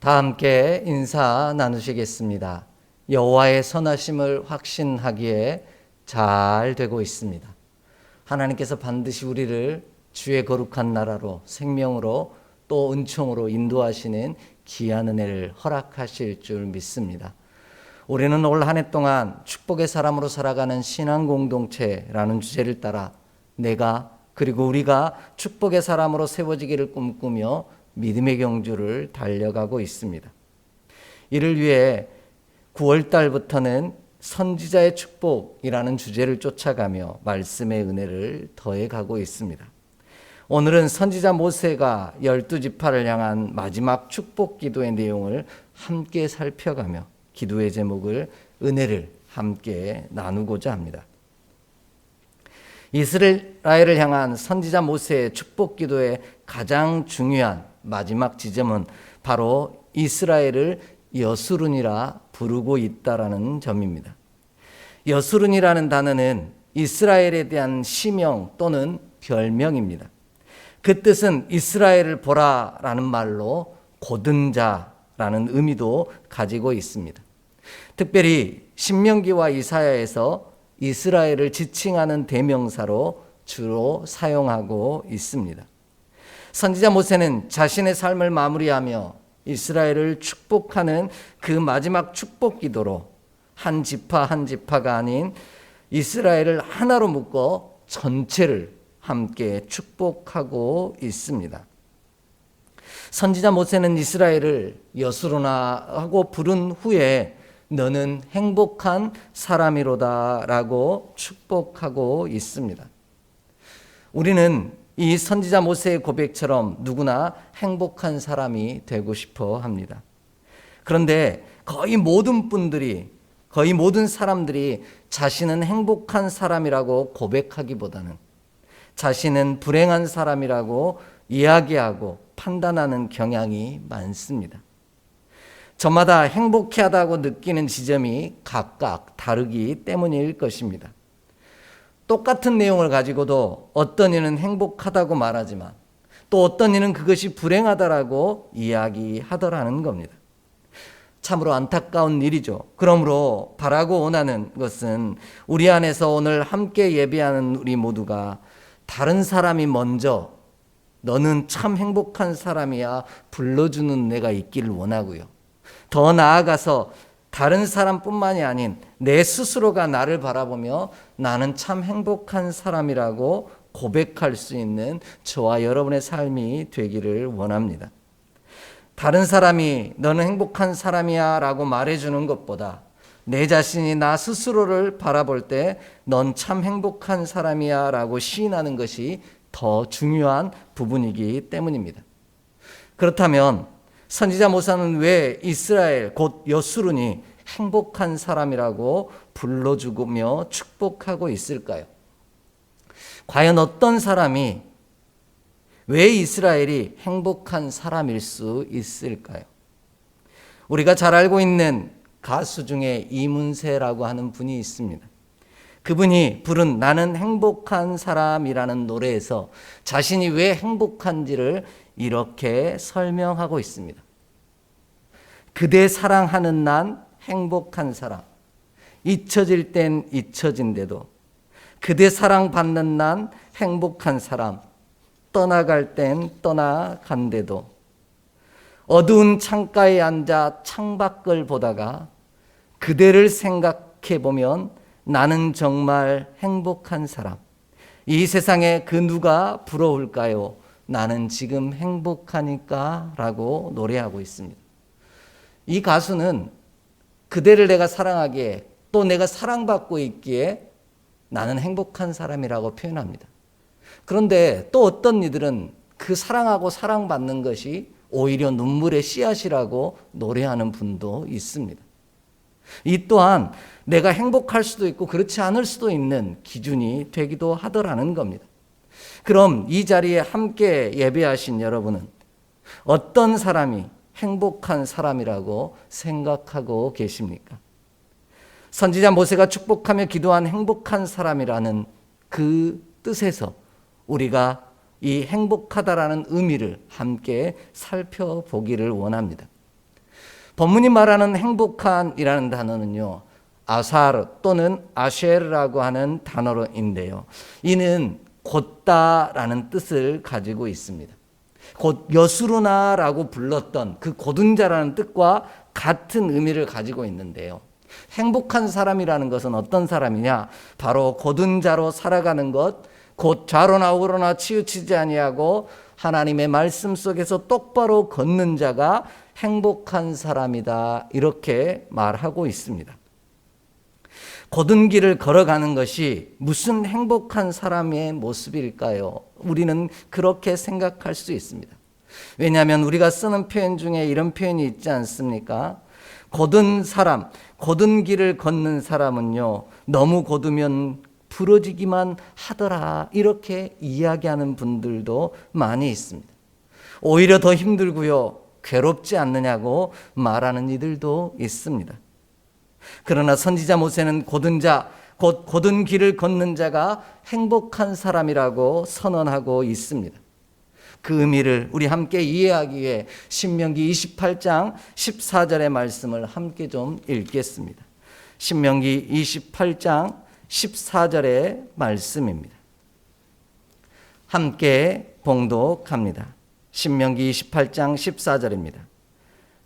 다 함께 인사 나누시겠습니다. 여호와의 선하심을 확신하기에 잘 되고 있습니다. 하나님께서 반드시 우리를 주의 거룩한 나라로 생명으로 또 은총으로 인도하시는 귀한 은혜를 허락하실 줄 믿습니다. 우리는 올 한 해 동안 축복의 사람으로 살아가는 신앙 공동체라는 주제를 따라 내가 그리고 우리가 축복의 사람으로 세워지기를 꿈꾸며 믿음의 경주를 달려가고 있습니다. 이를 위해 9월 달부터는 선지자의 축복이라는 주제를 쫓아가며 말씀의 은혜를 더해가고 있습니다. 오늘은 선지자 모세가 12지파를 향한 마지막 축복 기도의 내용을 함께 살펴가며 기도의 제목을 은혜를 함께 나누고자 합니다. 이스라엘을 향한 선지자 모세의 축복 기도의 가장 중요한 마지막 지점은 바로 이스라엘을 여수룬이라 부르고 있다라는 점입니다. 여수룬이라는 단어는 이스라엘에 대한 시명 또는 별명입니다. 그 뜻은 이스라엘을 보라라는 말로 고든 자라는 의미도 가지고 있습니다. 특별히 신명기와 이사야에서 이스라엘을 지칭하는 대명사로 주로 사용하고 있습니다. 선지자 모세는 자신의 삶을 마무리하며 이스라엘을 축복하는 그 마지막 축복 기도로 한 지파 한 지파가 아닌 이스라엘을 하나로 묶어 전체를 함께 축복하고 있습니다. 선지자 모세는 이스라엘을 여수로나 하고 부른 후에 너는 행복한 사람이로다 라고 축복하고 있습니다. 우리는 이 선지자 모세의 고백처럼 누구나 행복한 사람이 되고 싶어 합니다. 그런데 거의 모든 사람들이 자신은 행복한 사람이라고 고백하기보다는 자신은 불행한 사람이라고 이야기하고 판단하는 경향이 많습니다. 저마다 행복하다고 느끼는 지점이 각각 다르기 때문일 것입니다. 똑같은 내용을 가지고도 어떤 이는 행복하다고 말하지만 또 어떤 이는 그것이 불행하다라고 이야기하더라는 겁니다. 참으로 안타까운 일이죠. 그러므로 바라고 원하는 것은 우리 안에서 오늘 함께 예배하는 우리 모두가 다른 사람이 먼저 너는 참 행복한 사람이야 불러주는 내가 있기를 원하고요. 더 나아가서 다른 사람뿐만이 아닌 내 스스로가 나를 바라보며 나는 참 행복한 사람이라고 고백할 수 있는 저와 여러분의 삶이 되기를 원합니다. 다른 사람이 너는 행복한 사람이야 라고 말해주는 것보다 내 자신이 나 스스로를 바라볼 때 넌 참 행복한 사람이야 라고 시인하는 것이 더 중요한 부분이기 때문입니다. 그렇다면 선지자 모세는 왜 이스라엘 곧 여수룬이 행복한 사람이라고 불러주며 축복하고 있을까요? 과연 어떤 사람이 왜 이스라엘이 행복한 사람일 수 있을까요? 우리가 잘 알고 있는 가수 중에 이문세라고 하는 분이 있습니다. 그분이 부른 나는 행복한 사람이라는 노래에서 자신이 왜 행복한지를 이렇게 설명하고 있습니다. 그대 사랑하는 난 행복한 사람, 잊혀질 땐 잊혀진대도 그대 사랑받는 난 행복한 사람, 떠나갈 땐 떠나간대도 어두운 창가에 앉아 창밖을 보다가 그대를 생각해 보면 나는 정말 행복한 사람. 이 세상에 그 누가 부러울까요? 나는 지금 행복하니까 라고 노래하고 있습니다. 이 가수는 그대를 내가 사랑하기에 또 내가 사랑받고 있기에 나는 행복한 사람이라고 표현합니다. 그런데 또 어떤 이들은 그 사랑하고 사랑받는 것이 오히려 눈물의 씨앗이라고 노래하는 분도 있습니다. 이 또한 내가 행복할 수도 있고 그렇지 않을 수도 있는 기준이 되기도 하더라는 겁니다. 그럼 이 자리에 함께 예배하신 여러분은 어떤 사람이 행복한 사람이라고 생각하고 계십니까? 선지자 모세가 축복하며 기도한 행복한 사람이라는 그 뜻에서 우리가 이 행복하다라는 의미를 함께 살펴보기를 원합니다. 본문이 말하는 행복한이라는 단어는요, 아사르 또는 아쉐르라고 하는 단어인데요. 이는 곧다라는 뜻을 가지고 있습니다. 곧 여수르나라고 불렀던 그 곧은 자라는 뜻과 같은 의미를 가지고 있는데요. 행복한 사람이라는 것은 어떤 사람이냐? 바로 곧은 자로 살아가는 것, 곧 좌로나 우로나 치우치지 아니하고 하나님의 말씀 속에서 똑바로 걷는 자가 행복한 사람이다, 이렇게 말하고 있습니다. 곧은 길을 걸어가는 것이 무슨 행복한 사람의 모습일까요? 우리는 그렇게 생각할 수 있습니다. 왜냐하면 우리가 쓰는 표현 중에 이런 표현이 있지 않습니까? 곧은 사람, 곧은 길을 걷는 사람은요, 너무 곧으면 부러지기만 하더라, 이렇게 이야기하는 분들도 많이 있습니다. 오히려 더 힘들고요, 괴롭지 않느냐고 말하는 이들도 있습니다. 그러나 선지자 모세는 곧은 자, 곧 곧은 길을 걷는 자가 행복한 사람이라고 선언하고 있습니다. 그 의미를 우리 함께 이해하기 위해 신명기 28장 14절의 말씀을 함께 좀 읽겠습니다. 신명기 28장 14절의 말씀입니다. 함께 봉독합니다. 신명기 28장 14절입니다.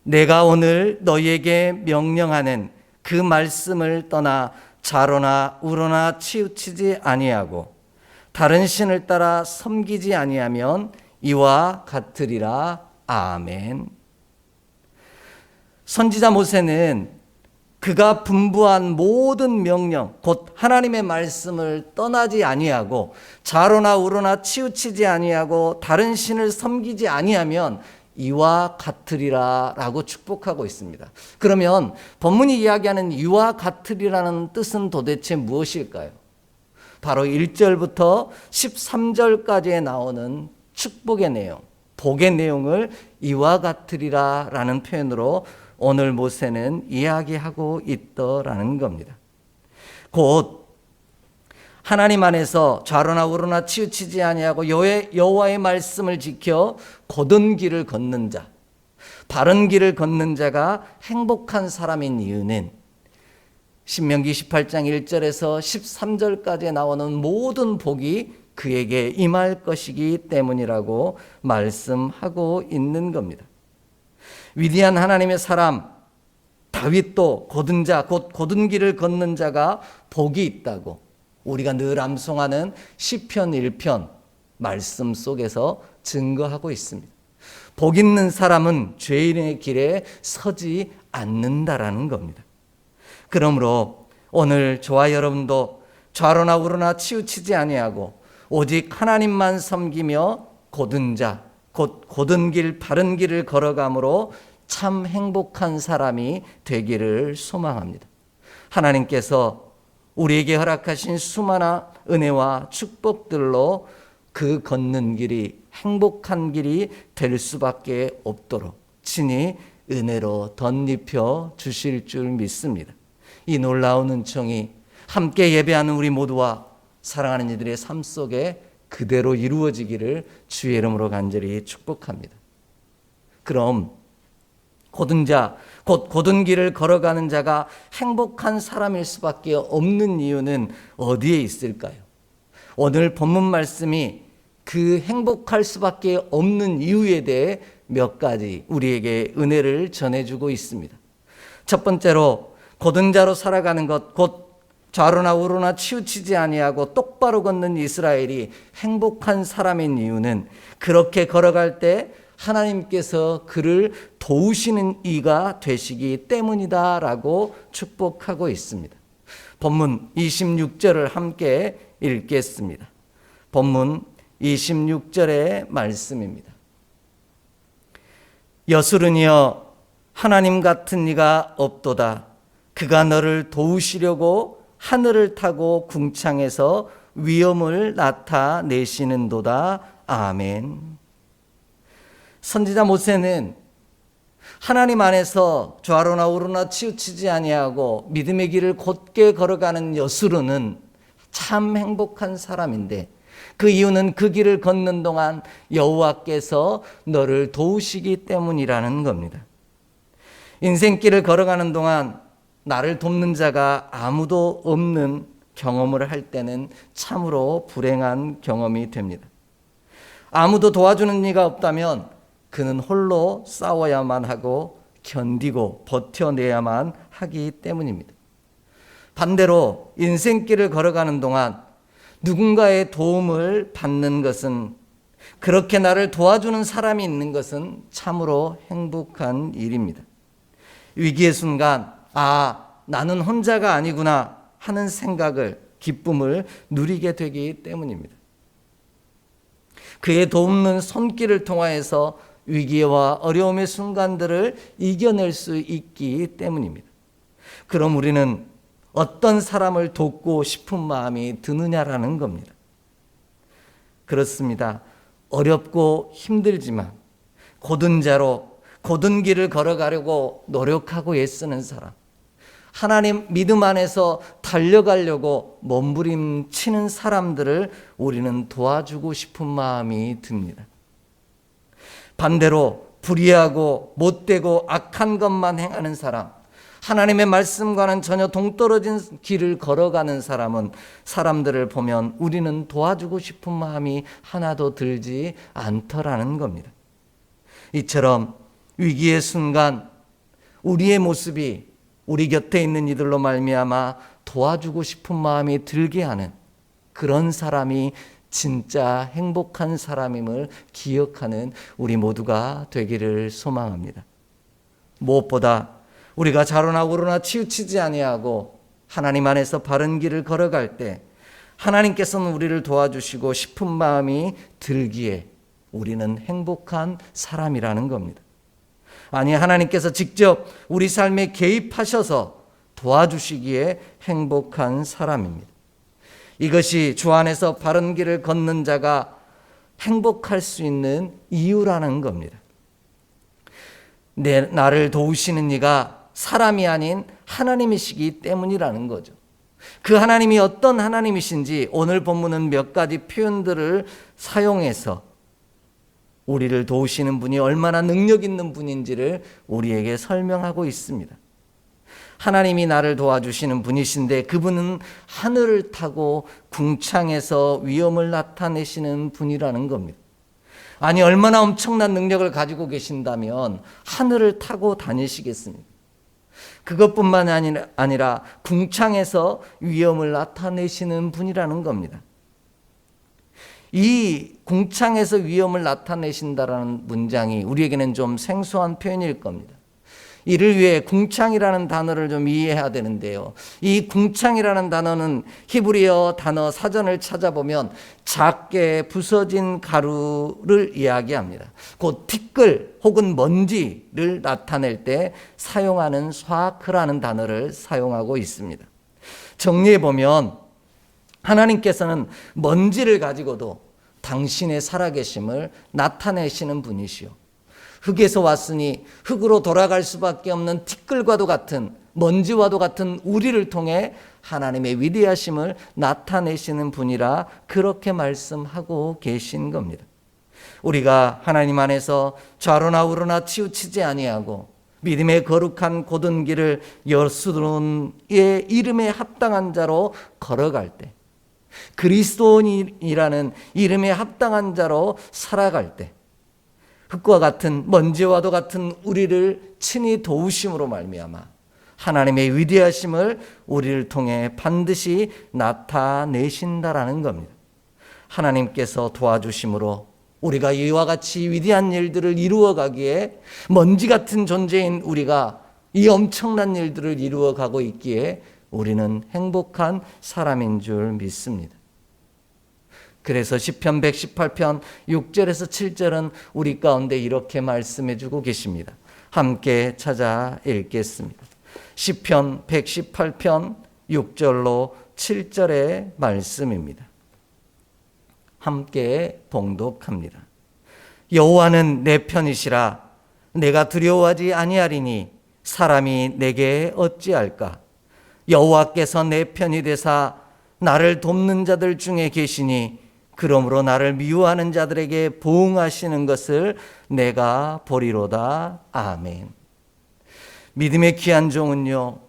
내가 오늘 너희에게 명령하는 그 말씀을 떠나 좌로나 우로나 치우치지 아니하고 다른 신을 따라 섬기지 아니하면 이와 같으리라. 아멘. 선지자 모세는 그가 분부한 모든 명령, 곧 하나님의 말씀을 떠나지 아니하고 좌로나 우로나 치우치지 아니하고 다른 신을 섬기지 아니하면 이와 같으리라 라고 축복하고 있습니다. 그러면 본문이 이야기하는 이와 같으리라는 뜻은 도대체 무엇일까요? 바로 1절부터 13절까지에 나오는 축복의 내용, 복의 내용을 이와 같으리라 라는 표현으로 오늘 모세는 이야기하고 있더라는 겁니다. 곧 하나님 안에서 좌로나 우로나 치우치지 아니하고 여호와의 말씀을 지켜 곧은 길을 걷는 자, 바른 길을 걷는 자가 행복한 사람인 이유는 신명기 18장 1절에서 13절까지 나오는 모든 복이 그에게 임할 것이기 때문이라고 말씀하고 있는 겁니다. 위대한 하나님의 사람 다윗도 곧은 자, 곧 곧은 길을 걷는 자가 복이 있다고 우리가 늘 암송하는 시편 1편 말씀 속에서 증거하고 있습니다. 복 있는 사람은 죄인의 길에 서지 않는다라는 겁니다. 그러므로 오늘 저와 여러분도 좌로나 우로나 치우치지 아니하고 오직 하나님만 섬기며 곧은 자, 곧 곧은 길, 바른 길을 걸어감으로 참 행복한 사람이 되기를 소망합니다. 하나님께서 우리에게 허락하신 수많은 은혜와 축복들로 그 걷는 길이 행복한 길이 될 수밖에 없도록 친히 은혜로 덧입혀 주실 줄 믿습니다. 이 놀라운 은총이 함께 예배하는 우리 모두와 사랑하는 이들의 삶 속에 그대로 이루어지기를 주의 이름으로 간절히 축복합니다. 그럼 곧은 자, 곧 곧은 길을 걸어가는 자가 행복한 사람일 수밖에 없는 이유는 어디에 있을까요? 오늘 본문 말씀이 그 행복할 수밖에 없는 이유에 대해 몇 가지 우리에게 은혜를 전해주고 있습니다. 첫 번째로 곧은 자로 살아가는 것, 곧 좌로나 우로나 치우치지 아니하고 똑바로 걷는 이스라엘이 행복한 사람인 이유는 그렇게 걸어갈 때 하나님께서 그를 도우시는 이가 되시기 때문이다라고 축복하고 있습니다. 본문 26절을 함께 읽겠습니다. 본문 26절의 말씀입니다. 여수르니여 하나님 같은 이가 없도다. 그가 너를 도우시려고 하늘을 타고 궁창에서 위엄을 나타내시는도다. 아멘. 선지자 모세는 하나님 안에서 좌로나 우로나 치우치지 아니하고 믿음의 길을 곧게 걸어가는 여수르는 참 행복한 사람인데 그 이유는 그 길을 걷는 동안 여호와께서 너를 도우시기 때문이라는 겁니다. 인생길을 걸어가는 동안 나를 돕는 자가 아무도 없는 경험을 할 때는 참으로 불행한 경험이 됩니다. 아무도 도와주는 이가 없다면 그는 홀로 싸워야만 하고 견디고 버텨내야만 하기 때문입니다. 반대로 인생길을 걸어가는 동안 누군가의 도움을 받는 것은, 그렇게 나를 도와주는 사람이 있는 것은 참으로 행복한 일입니다. 위기의 순간, 나는 혼자가 아니구나 하는 생각을, 기쁨을 누리게 되기 때문입니다. 그의 돕는 손길을 통하여서 위기와 어려움의 순간들을 이겨낼 수 있기 때문입니다. 그럼 우리는 어떤 사람을 돕고 싶은 마음이 드느냐라는 겁니다. 그렇습니다. 어렵고 힘들지만 고든 자로 고든 길을 걸어가려고 노력하고 애쓰는 사람, 하나님 믿음 안에서 달려가려고 몸부림치는 사람들을 우리는 도와주고 싶은 마음이 듭니다. 반대로 불의하고 못되고 악한 것만 행하는 사람, 하나님의 말씀과는 전혀 동떨어진 길을 걸어가는 사람들을 보면 우리는 도와주고 싶은 마음이 하나도 들지 않더라는 겁니다. 이처럼 위기의 순간 우리의 모습이 우리 곁에 있는 이들로 말미암아 도와주고 싶은 마음이 들게 하는 그런 사람이 진짜 행복한 사람임을 기억하는 우리 모두가 되기를 소망합니다. 무엇보다 우리가 좌로나 우로나 치우치지 아니하고 하나님 안에서 바른 길을 걸어갈 때 하나님께서는 우리를 도와주시고 싶은 마음이 들기에 우리는 행복한 사람이라는 겁니다. 아니, 하나님께서 직접 우리 삶에 개입하셔서 도와주시기에 행복한 사람입니다. 이것이 주 안에서 바른 길을 걷는 자가 행복할 수 있는 이유라는 겁니다. 나를 도우시는 이가 사람이 아닌 하나님이시기 때문이라는 거죠. 그 하나님이 어떤 하나님이신지 오늘 본문은 몇 가지 표현들을 사용해서 우리를 도우시는 분이 얼마나 능력 있는 분인지를 우리에게 설명하고 있습니다. 하나님이 나를 도와주시는 분이신데 그분은 하늘을 타고 궁창에서 위험을 나타내시는 분이라는 겁니다. 아니, 얼마나 엄청난 능력을 가지고 계신다면 하늘을 타고 다니시겠습니까? 그것뿐만 아니라 궁창에서 위험을 나타내시는 분이라는 겁니다. 이 궁창에서 위험을 나타내신다라는 문장이 우리에게는 좀 생소한 표현일 겁니다. 이를 위해 궁창이라는 단어를 좀 이해해야 되는데요. 이 궁창이라는 단어는 히브리어 단어 사전을 찾아보면 작게 부서진 가루를 이야기합니다. 곧 티끌 혹은 먼지를 나타낼 때 사용하는 쇠크라는 단어를 사용하고 있습니다. 정리해보면 하나님께서는 먼지를 가지고도 당신의 살아계심을 나타내시는 분이시오. 흙에서 왔으니 흙으로 돌아갈 수밖에 없는 티끌과도 같은, 먼지와도 같은 우리를 통해 하나님의 위대하심을 나타내시는 분이라 그렇게 말씀하고 계신 겁니다. 우리가 하나님 안에서 좌로나 우로나 치우치지 아니하고 믿음의 거룩한 고든 길을 예수의 이름에 합당한 자로 걸어갈 때, 그리스도인이라는 이름에 합당한 자로 살아갈 때 흙과 같은 먼지와도 같은 우리를 친히 도우심으로 말미암아 하나님의 위대하심을 우리를 통해 반드시 나타내신다라는 겁니다. 하나님께서 도와주심으로 우리가 이와 같이 위대한 일들을 이루어가기에 먼지 같은 존재인 우리가 이 엄청난 일들을 이루어가고 있기에 우리는 행복한 사람인 줄 믿습니다. 그래서 시편 118편 6절에서 7절은 우리 가운데 이렇게 말씀해 주고 계십니다. 함께 찾아 읽겠습니다. 시편 118편 6절로 7절의 말씀입니다. 함께 봉독합니다. 여호와는 내 편이시라. 내가 두려워하지 아니하리니 사람이 내게 어찌할까. 여호와께서 내 편이 되사 나를 돕는 자들 중에 계시니 그러므로 나를 미워하는 자들에게 보응하시는 것을 내가 보리로다. 아멘. 믿음의 귀한 종은요,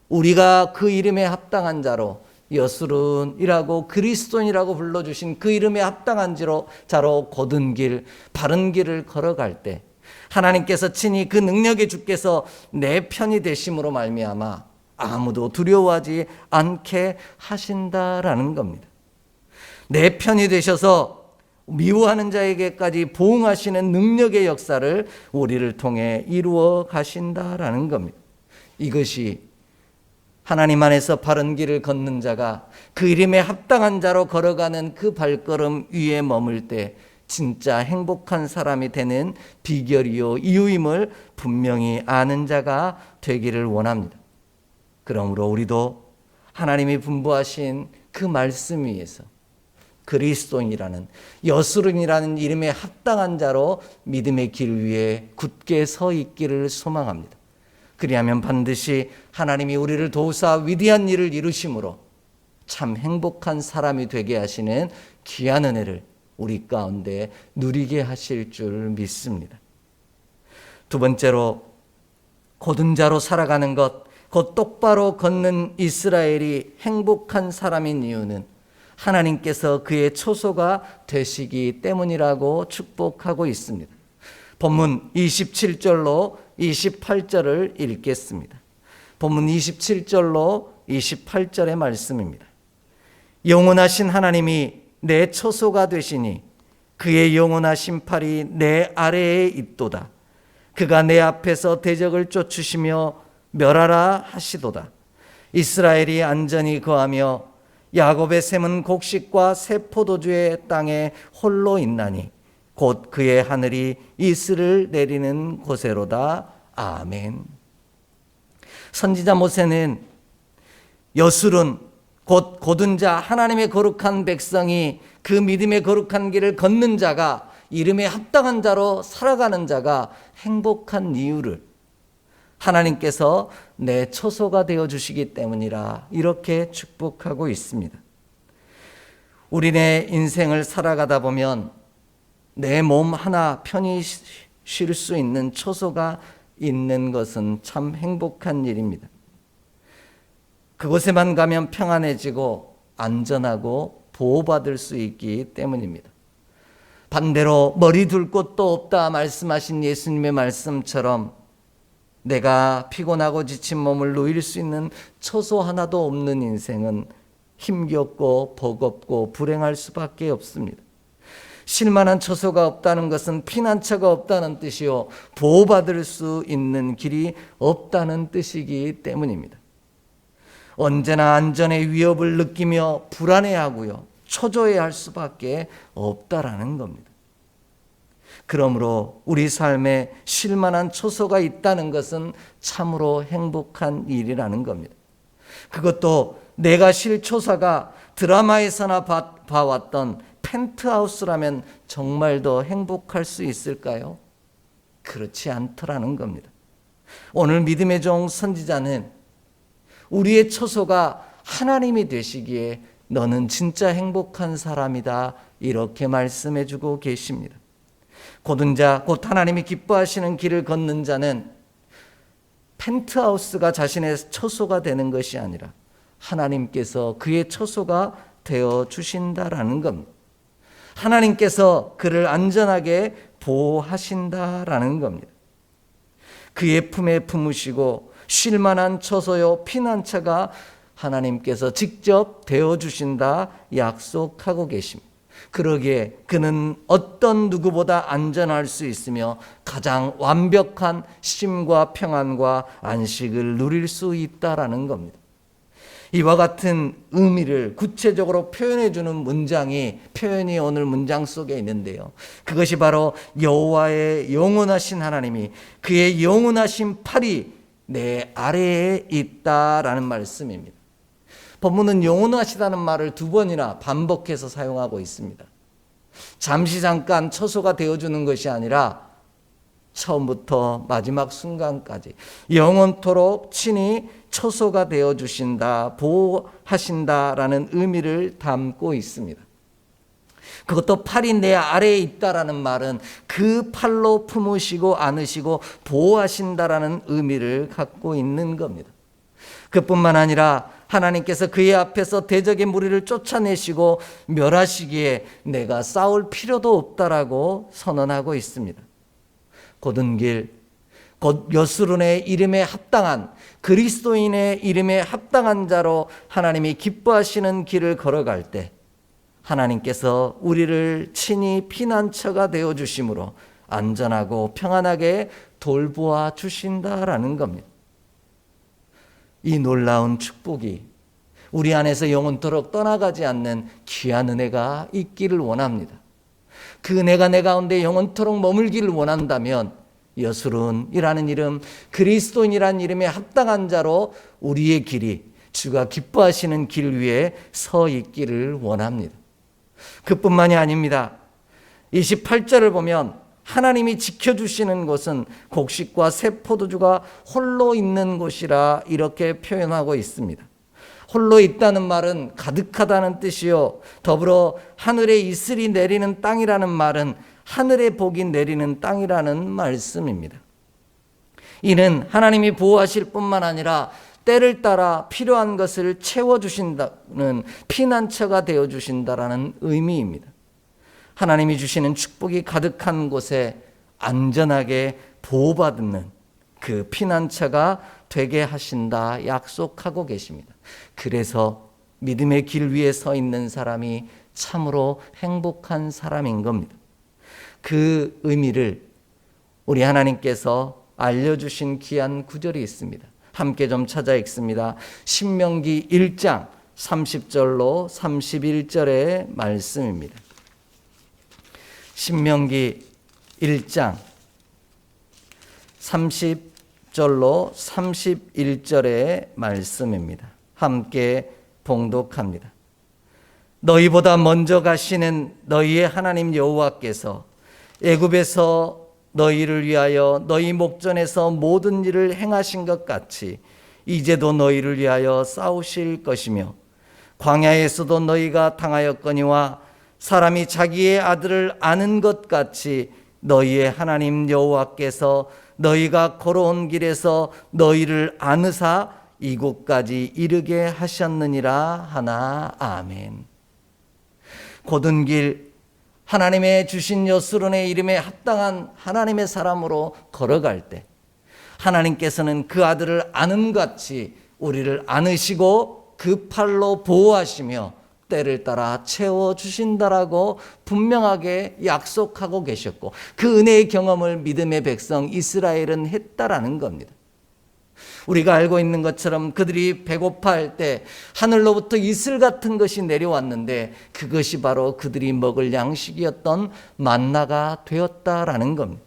우리가 그 이름에 합당한 자로, 여수론이라고 그리스도인이라고 불러주신 그 이름에 합당한 자로 곧은 길, 바른 길을 걸어갈 때 하나님께서 친히 그 능력의 주께서 내 편이 되심으로 말미암아 아무도 두려워하지 않게 하신다라는 겁니다. 내 편이 되셔서 미워하는 자에게까지 보응하시는 능력의 역사를 우리를 통해 이루어 가신다라는 겁니다. 이것이 하나님 안에서 바른 길을 걷는 자가 그 이름에 합당한 자로 걸어가는 그 발걸음 위에 머물 때 진짜 행복한 사람이 되는 비결이요 이유임을 분명히 아는 자가 되기를 원합니다. 그러므로 우리도 하나님이 분부하신 그 말씀 위에서 그리스도인이라는, 여수론이라는 이름에 합당한 자로 믿음의 길 위에 굳게 서 있기를 소망합니다. 그리하면 반드시 하나님이 우리를 도우사 위대한 일을 이루심으로 참 행복한 사람이 되게 하시는 귀한 은혜를 우리 가운데 누리게 하실 줄 믿습니다. 두 번째로, 곧은 자로 살아가는 것, 곧 똑바로 걷는 이스라엘이 행복한 사람인 이유는 하나님께서 그의 초소가 되시기 때문이라고 축복하고 있습니다. 본문 27절로 28절을 읽겠습니다. 본문 27절로 28절의 말씀입니다. 영원하신 하나님이 내 초소가 되시니 그의 영원하신 팔이 내 아래에 있도다. 그가 내 앞에서 대적을 쫓으시며 멸하라 하시도다. 이스라엘이 안전히 거하며 야곱의 샘은 곡식과 새 포도주의 땅에 홀로 있나니 곧 그의 하늘이 이슬을 내리는 곳에로다. 아멘. 선지자 모세는 여수론, 곧 곧은 자, 하나님의 거룩한 백성이 그 믿음의 거룩한 길을 걷는 자가, 이름에 합당한 자로 살아가는 자가 행복한 이유를 하나님께서 내 초소가 되어주시기 때문이라 이렇게 축복하고 있습니다. 우리네 인생을 살아가다 보면 내 몸 하나 편히 쉴 수 있는 초소가 있는 것은 참 행복한 일입니다. 그곳에만 가면 평안해지고 안전하고 보호받을 수 있기 때문입니다. 반대로 머리 둘 곳도 없다 말씀하신 예수님의 말씀처럼 내가 피곤하고 지친 몸을 누일 수 있는 초소 하나도 없는 인생은 힘겹고 버겁고 불행할 수밖에 없습니다. 쉴만한 초소가 없다는 것은 피난처가 없다는 뜻이요, 보호받을 수 있는 길이 없다는 뜻이기 때문입니다. 언제나 안전의 위협을 느끼며 불안해하고요, 초조해할 수밖에 없다라는 겁니다. 그러므로 우리 삶에 쉴만한 초소가 있다는 것은 참으로 행복한 일이라는 겁니다. 그것도 내가 쉴 초소가 드라마에서나 봐왔던 펜트하우스라면 정말 더 행복할 수 있을까요? 그렇지 않더라는 겁니다. 오늘 믿음의 종 선지자는 우리의 초소가 하나님이 되시기에 너는 진짜 행복한 사람이다 이렇게 말씀해 주고 계십니다. 곧은 자, 곧 하나님이 기뻐하시는 길을 걷는 자는 펜트하우스가 자신의 초소가 되는 것이 아니라 하나님께서 그의 초소가 되어 주신다라는 겁니다. 하나님께서 그를 안전하게 보호하신다라는 겁니다. 그의 품에 품으시고 쉴만한 초소요 피난처가 하나님께서 직접 되어주신다 약속하고 계십니다. 그러기에 그는 어떤 누구보다 안전할 수 있으며 가장 완벽한 쉼과 평안과 안식을 누릴 수 있다라는 겁니다. 이와 같은 의미를 구체적으로 표현해 주는 표현이 오늘 문장 속에 있는데요. 그것이 바로 여호와의 영원하신 하나님이 그의 영원하신 팔이 내 아래에 있다라는 말씀입니다. 본문은 영원하시다는 말을 두 번이나 반복해서 사용하고 있습니다. 잠시 잠깐 처소가 되어주는 것이 아니라 처음부터 마지막 순간까지 영원토록 친히 처소가 되어주신다, 보호하신다라는 의미를 담고 있습니다. 그것도 팔이 내 아래에 있다라는 말은 그 팔로 품으시고 안으시고 보호하신다라는 의미를 갖고 있는 겁니다. 그뿐만 아니라 하나님께서 그의 앞에서 대적의 무리를 쫓아내시고 멸하시기에 내가 싸울 필요도 없다라고 선언하고 있습니다. 곧은 길, 곧 여수론의 이름에 합당한, 그리스도인의 이름에 합당한 자로 하나님이 기뻐하시는 길을 걸어갈 때 하나님께서 우리를 친히 피난처가 되어 주심으로 안전하고 평안하게 돌보아 주신다라는 겁니다. 이 놀라운 축복이 우리 안에서 영원토록 떠나가지 않는 귀한 은혜가 있기를 원합니다. 그 은혜가 내 가운데 영원토록 머물기를 원한다면 여수론이라는 이름, 그리스도인이라는 이름에 합당한 자로 우리의 길이 주가 기뻐하시는 길 위에 서 있기를 원합니다. 그뿐만이 아닙니다. 28절을 보면 하나님이 지켜주시는 곳은 곡식과 새 포도주가 홀로 있는 곳이라 이렇게 표현하고 있습니다. 홀로 있다는 말은 가득하다는 뜻이요, 더불어 하늘에 이슬이 내리는 땅이라는 말은 하늘의 복이 내리는 땅이라는 말씀입니다. 이는 하나님이 보호하실 뿐만 아니라 때를 따라 필요한 것을 채워주신다는 피난처가 되어주신다라는 의미입니다. 하나님이 주시는 축복이 가득한 곳에 안전하게 보호받는 그 피난처가 되게 하신다 약속하고 계십니다. 그래서 믿음의 길 위에 서 있는 사람이 참으로 행복한 사람인 겁니다. 그 의미를 우리 하나님께서 알려주신 귀한 구절이 있습니다. 함께 좀 찾아 읽습니다. 신명기 1장 30절로 31절의 말씀입니다. 신명기 1장 30절로 31절의 말씀입니다. 함께 봉독합니다. 너희보다 먼저 가시는 너희의 하나님 여호와께서 애굽에서 너희를 위하여 너희 목전에서 모든 일을 행하신 것 같이 이제도 너희를 위하여 싸우실 것이며 광야에서도 너희가 당하였거니와 사람이 자기의 아들을 아는 것 같이 너희의 하나님 여호와께서 너희가 걸어온 길에서 너희를 아느사 이곳까지 이르게 하셨느니라 하나. 아멘. 곧은 길, 하나님의 주신 여수론의 이름에 합당한 하나님의 사람으로 걸어갈 때 하나님께서는 그 아들을 아는 같이 우리를 안으시고 그 팔로 보호하시며 때를 따라 채워주신다라고 분명하게 약속하고 계셨고, 그 은혜의 경험을 믿음의 백성 이스라엘은 했다라는 겁니다. 우리가 알고 있는 것처럼 그들이 배고파할 때 하늘로부터 이슬 같은 것이 내려왔는데 그것이 바로 그들이 먹을 양식이었던 만나가 되었다라는 겁니다.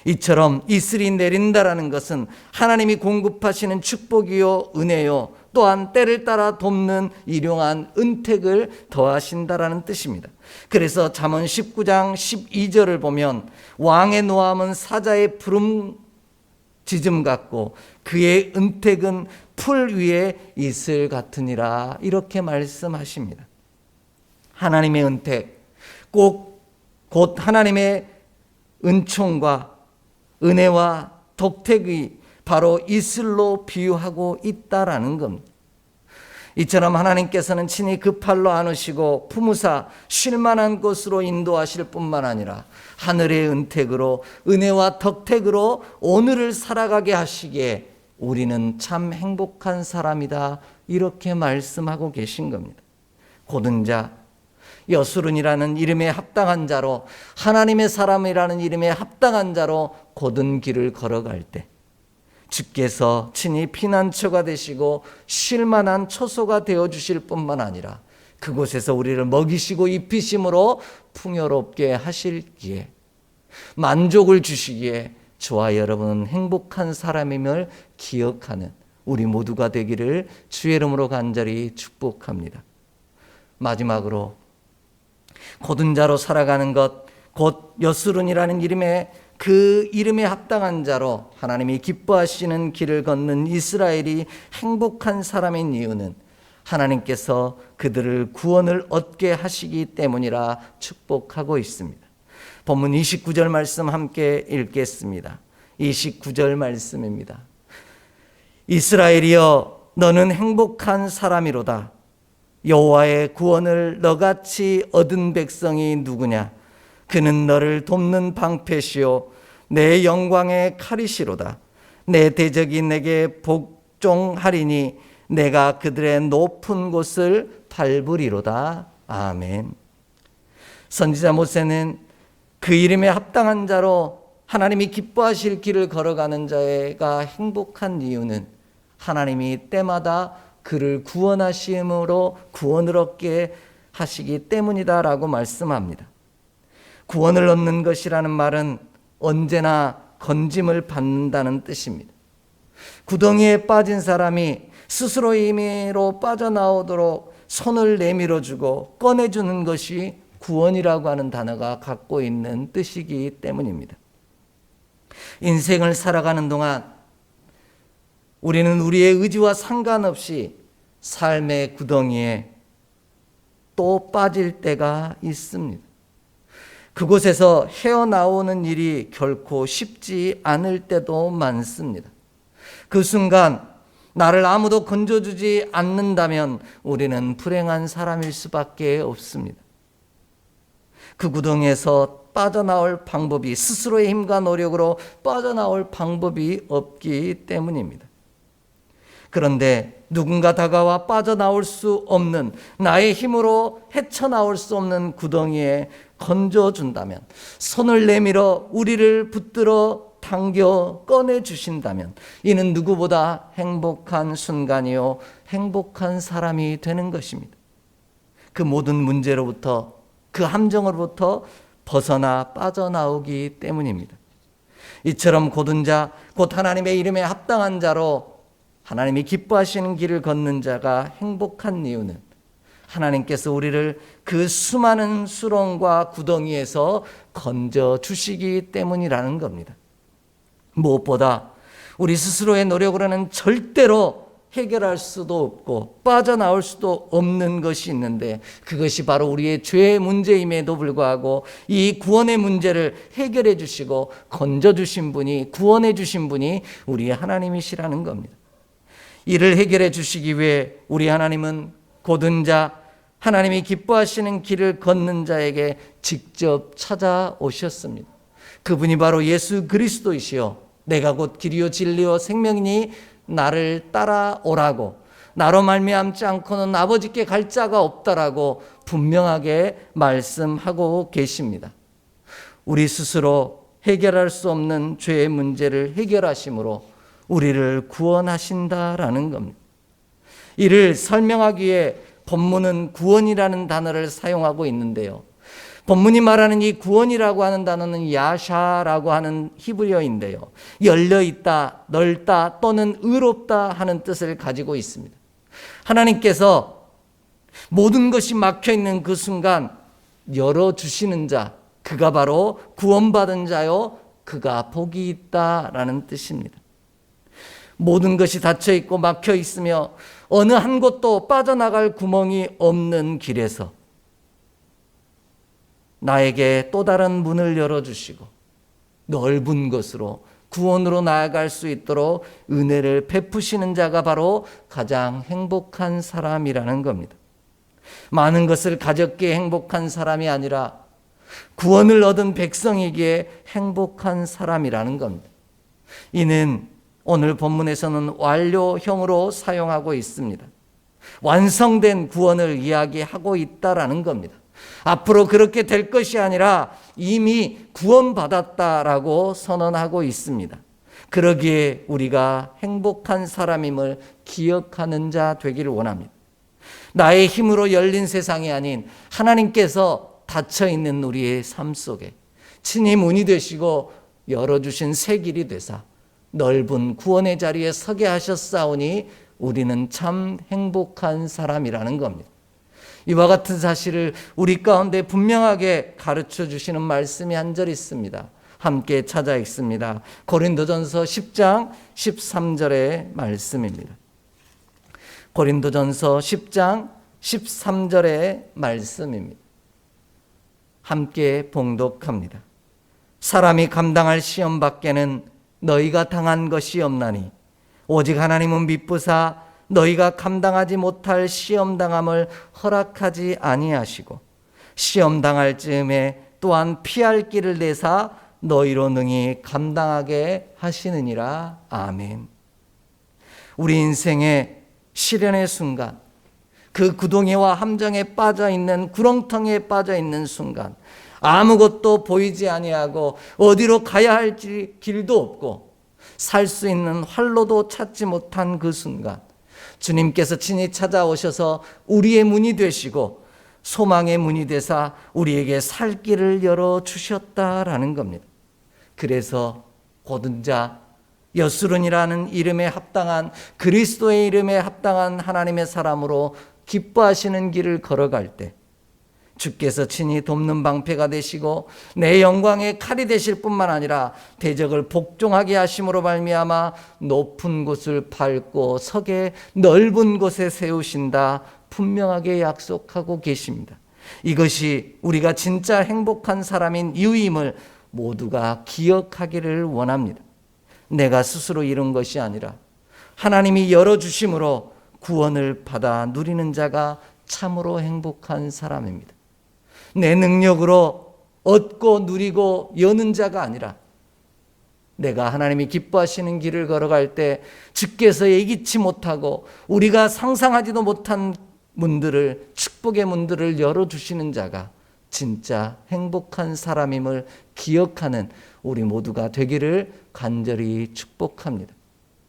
이처럼 이슬이 내린다라는 것은 하나님이 공급하시는 축복이요 은혜요, 또한 때를 따라 돕는 일용한 은택을 더하신다라는 뜻입니다. 그래서 잠언 19장 12절을 보면 왕의 노함은 사자의 푸름 지즘 같고 그의 은택은 풀 위에 이슬 같으니라 이렇게 말씀하십니다. 하나님의 은택, 곧 하나님의 은총과 은혜와 덕택이 바로 이슬로 비유하고 있다라는 겁니다. 이처럼 하나님께서는 친히 그 팔로 안으시고 품으사 쉴만한 곳으로 인도하실 뿐만 아니라 하늘의 은택으로 은혜와 덕택으로 오늘을 살아가게 하시기에 우리는 참 행복한 사람이다 이렇게 말씀하고 계신 겁니다. 곧은 자, 여수론이라는 이름에 합당한 자로, 하나님의 사람이라는 이름에 합당한 자로 곧은 길을 걸어갈 때 주께서 친히 피난처가 되시고 쉴만한 초소가 되어주실 뿐만 아니라 그곳에서 우리를 먹이시고 입히심으로 풍요롭게 하실기에, 만족을 주시기에 저와 여러분은 행복한 사람임을 기억하는 우리 모두가 되기를 주의 이름으로 간절히 축복합니다. 마지막으로 곧은 자로 살아가는 것, 곧 여수론이라는 이름에 그 이름에 합당한 자로 하나님이 기뻐하시는 길을 걷는 이스라엘이 행복한 사람인 이유는 하나님께서 그들을 구원을 얻게 하시기 때문이라 축복하고 있습니다. 본문 29절 말씀 함께 읽겠습니다. 29절 말씀입니다. 이스라엘이여 너는 행복한 사람이로다. 여호와의 구원을 너같이 얻은 백성이 누구냐? 그는 너를 돕는 방패시요 내 영광의 칼이시로다. 내 대적이 내게 복종하리니 내가 그들의 높은 곳을 밟으리로다. 아멘. 선지자 모세는 그 이름에 합당한 자로 하나님이 기뻐하실 길을 걸어가는 자가 행복한 이유는 하나님이 때마다 그를 구원하심으로 구원을 얻게 하시기 때문이다라고 말씀합니다. 구원을 얻는 것이라는 말은 언제나 건짐을 받는다는 뜻입니다. 구덩이에 빠진 사람이 스스로의 힘으로 빠져나오도록 손을 내밀어주고 꺼내주는 것이 구원이라고 하는 단어가 갖고 있는 뜻이기 때문입니다. 인생을 살아가는 동안 우리는 우리의 의지와 상관없이 삶의 구덩이에 또 빠질 때가 있습니다. 그곳에서 헤어나오는 일이 결코 쉽지 않을 때도 많습니다. 그 순간 나를 아무도 건져주지 않는다면 우리는 불행한 사람일 수밖에 없습니다. 그 구덩이에서 빠져나올 방법이 스스로의 힘과 노력으로 빠져나올 방법이 없기 때문입니다. 그런데 누군가 다가와 빠져나올 수 없는, 나의 힘으로 헤쳐나올 수 없는 구덩이에 건져준다면, 손을 내밀어 우리를 붙들어 당겨 꺼내주신다면 이는 누구보다 행복한 순간이요 행복한 사람이 되는 것입니다. 그 모든 문제로부터, 그 함정으로부터 벗어나 빠져나오기 때문입니다. 이처럼 곧은 자, 곧 하나님의 이름에 합당한 자로 하나님이 기뻐하시는 길을 걷는 자가 행복한 이유는 하나님께서 우리를 그 수많은 수렁과 구덩이에서 건져주시기 때문이라는 겁니다. 무엇보다 우리 스스로의 노력으로는 절대로 해결할 수도 없고 빠져나올 수도 없는 것이 있는데, 그것이 바로 우리의 죄의 문제임에도 불구하고 이 구원의 문제를 해결해 주시고 건져 주신 분이, 구원해 주신 분이 우리 하나님이시라는 겁니다. 이를 해결해 주시기 위해 우리 하나님은 곧은 자, 하나님이 기뻐하시는 길을 걷는 자에게 직접 찾아오셨습니다. 그분이 바로 예수 그리스도이시요 내가 곧 길이요 진리요 생명이니 나를 따라오라고, 나로 말미암지 않고는 아버지께 갈 자가 없다라고 분명하게 말씀하고 계십니다. 우리 스스로 해결할 수 없는 죄의 문제를 해결하심으로 우리를 구원하신다라는 겁니다. 이를 설명하기 위해 본문은 구원이라는 단어를 사용하고 있는데요. 본문이 말하는 이 구원이라고 하는 단어는 야샤라고 하는 히브리어인데요. 열려있다, 넓다 또는 의롭다 하는 뜻을 가지고 있습니다. 하나님께서 모든 것이 막혀있는 그 순간 열어주시는 자, 그가 바로 구원받은 자요 그가 복이 있다라는 뜻입니다. 모든 것이 닫혀있고 막혀있으며 어느 한 곳도 빠져나갈 구멍이 없는 길에서 나에게 또 다른 문을 열어주시고 넓은 것으로 구원으로 나아갈 수 있도록 은혜를 베푸시는 자가 바로 가장 행복한 사람이라는 겁니다. 많은 것을 가졌기에 행복한 사람이 아니라 구원을 얻은 백성이기에 행복한 사람이라는 겁니다. 이는 오늘 본문에서는 완료형으로 사용하고 있습니다. 완성된 구원을 이야기하고 있다라는 겁니다. 앞으로 그렇게 될 것이 아니라 이미 구원받았다라고 선언하고 있습니다. 그러기에 우리가 행복한 사람임을 기억하는 자 되기를 원합니다. 나의 힘으로 열린 세상이 아닌 하나님께서 닫혀있는 우리의 삶 속에 친히 문이 되시고 열어주신 새 길이 되사 넓은 구원의 자리에 서게 하셨사오니 우리는 참 행복한 사람이라는 겁니다. 이와 같은 사실을 우리 가운데 분명하게 가르쳐 주시는 말씀이 한 절 있습니다. 함께 찾아 읽습니다. 고린도전서 10장 13절의 말씀입니다. 고린도전서 10장 13절의 말씀입니다. 함께 봉독합니다. 사람이 감당할 시험 밖에는 너희가 당한 것이 없나니 오직 하나님은 미쁘사 너희가 감당하지 못할 시험 당함을 허락하지 아니하시고 시험 당할 즈음에 또한 피할 길을 내사 너희로 능히 감당하게 하시느니라. 아멘. 우리 인생의 시련의 순간, 그 구덩이와 함정에 빠져 있는 구렁텅이에 빠져 있는 순간, 아무것도 보이지 아니하고 어디로 가야 할지 길도 없고 살 수 있는 활로도 찾지 못한 그 순간, 주님께서 친히 찾아오셔서 우리의 문이 되시고 소망의 문이 되사 우리에게 살 길을 열어주셨다라는 겁니다. 그래서 고든 자 여수론이라는 이름에 합당한, 그리스도의 이름에 합당한 하나님의 사람으로 기뻐하시는 길을 걸어갈 때 주께서 친히 돕는 방패가 되시고 내 영광의 칼이 되실 뿐만 아니라 대적을 복종하게 하심으로 말미암아 높은 곳을 밟고 서게 넓은 곳에 세우신다 분명하게 약속하고 계십니다. 이것이 우리가 진짜 행복한 사람인 이유임을 모두가 기억하기를 원합니다. 내가 스스로 이룬 것이 아니라 하나님이 열어주심으로 구원을 받아 누리는 자가 참으로 행복한 사람입니다. 내 능력으로 얻고 누리고 여는 자가 아니라 내가 하나님이 기뻐하시는 길을 걸어갈 때 주께서 예기치 못하고 우리가 상상하지도 못한 문들을, 축복의 문들을 열어주시는 자가 진짜 행복한 사람임을 기억하는 우리 모두가 되기를 간절히 축복합니다.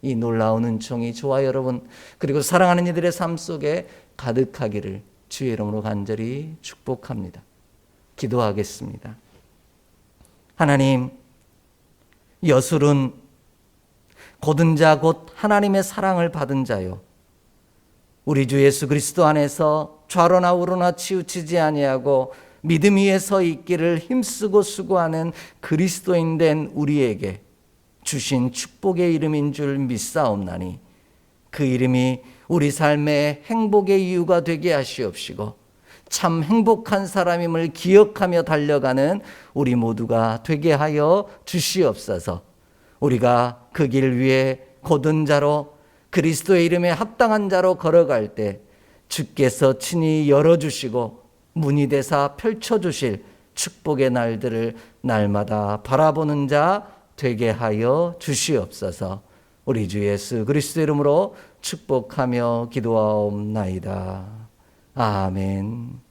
이 놀라운 은총이 저와 여러분 그리고 사랑하는 이들의 삶 속에 가득하기를 주의 이름으로 간절히 축복합니다. 기도하겠습니다. 하나님, 여술은 고든 자 곧 하나님의 사랑을 받은 자요, 우리 주 예수 그리스도 안에서 좌로나 우로나 치우치지 아니하고 믿음 위에 서 있기를 힘쓰고 수고하는 그리스도인 된 우리에게 주신 축복의 이름인 줄 믿사옵나니 그 이름이 우리 삶의 행복의 이유가 되게 하시옵시고 참 행복한 사람임을 기억하며 달려가는 우리 모두가 되게 하여 주시옵소서. 우리가 그 길 위에 고든 자로 그리스도의 이름에 합당한 자로 걸어갈 때 주께서 친히 열어주시고 문이 되사 펼쳐주실 축복의 날들을 날마다 바라보는 자 되게 하여 주시옵소서. 우리 주 예수 그리스도 이름으로 축복하며 기도하옵나이다. 아멘.